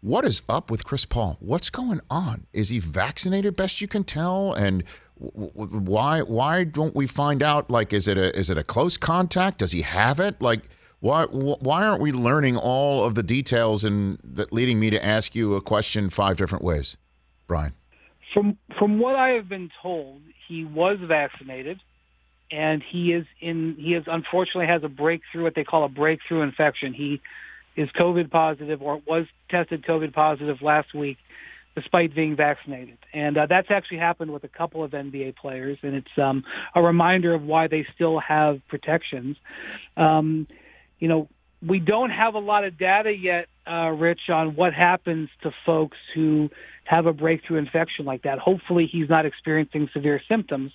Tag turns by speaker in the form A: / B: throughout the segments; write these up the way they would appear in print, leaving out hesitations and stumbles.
A: What is up with Chris Paul? What's going on? Is he vaccinated, best you can tell? And why don't we find out? Like, is it a close contact? Does he have it? Like, why aren't we learning all of the details and that leading me to ask you a question 5 different ways, Brian?
B: From what I have been told, he was vaccinated, and he is unfortunately has a breakthrough, what they call a breakthrough infection. He is COVID positive, or was tested COVID positive last week, despite being vaccinated. And that's actually happened with a couple of NBA players, and it's a reminder of why they still have protections. We don't have a lot of data yet, Rich, on what happens to folks who have a breakthrough infection like that. Hopefully he's not experiencing severe symptoms.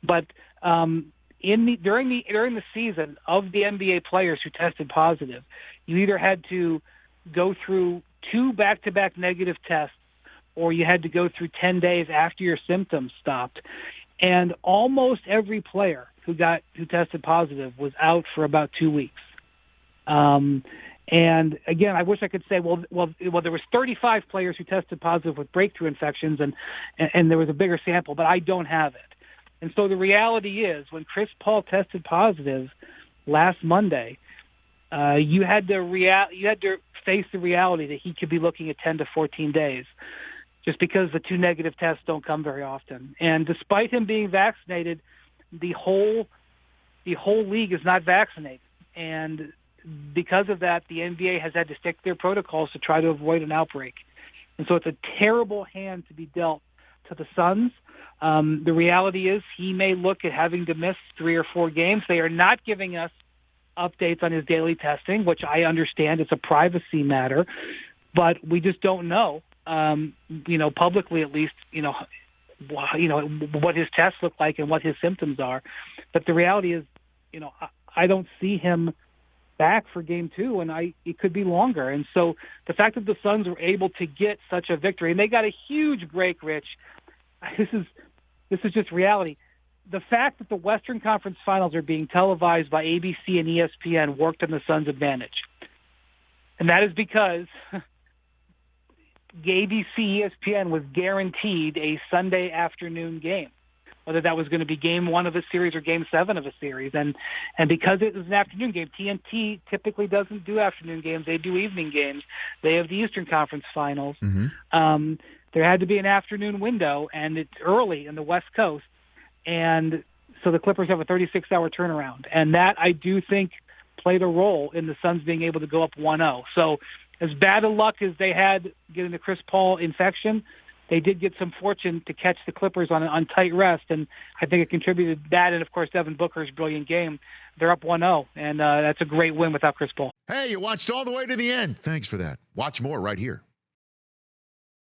B: But during the season of the NBA players who tested positive, you either had to go through 2 back-to-back negative tests, or you had to go through 10 days after your symptoms stopped. And almost every player who tested positive was out for about 2 weeks. And again, I wish I could say, well, there was 35 players who tested positive with breakthrough infections, and there was a bigger sample, but I don't have it. And so the reality is, when Chris Paul tested positive last Monday, you had to face the reality that he could be looking at 10 to 14 days, just because the 2 negative tests don't come very often. And despite him being vaccinated, the whole league is not vaccinated, and because of that, the NBA has had to stick to their protocols to try to avoid an outbreak. And so it's a terrible hand to be dealt to the Suns. The reality is he may look at having to miss 3 or 4 games. They are not giving us updates on his daily testing, which I understand it's a privacy matter, but we just don't know, publicly at least, what his tests look like and what his symptoms are. But the reality is, I don't see him back for game 2, and it could be longer. And so the fact that the Suns were able to get such a victory, and they got a huge break, Rich, this is just reality. The fact that the Western Conference Finals are being televised by ABC and ESPN worked in the Suns' advantage. And that is because ABC, ESPN was guaranteed a Sunday afternoon game, whether that was going to be game 1 of a series or game 7 of a series. And because it was an afternoon game, TNT typically doesn't do afternoon games. They do evening games. They have the Eastern Conference Finals. Mm-hmm. There had to be an afternoon window, and it's early in the West Coast. And so the Clippers have a 36-hour turnaround. And that, I do think, played a role in the Suns being able to go up 1-0. So as bad a luck as they had getting the Chris Paul infection, they did get some fortune to catch the Clippers on tight rest, and I think it contributed that, and of course Devin Booker's brilliant game. They're up 1-0, and that's a great win without Chris Paul.
A: Hey, you watched all the way to the end. Thanks for that. Watch more right here.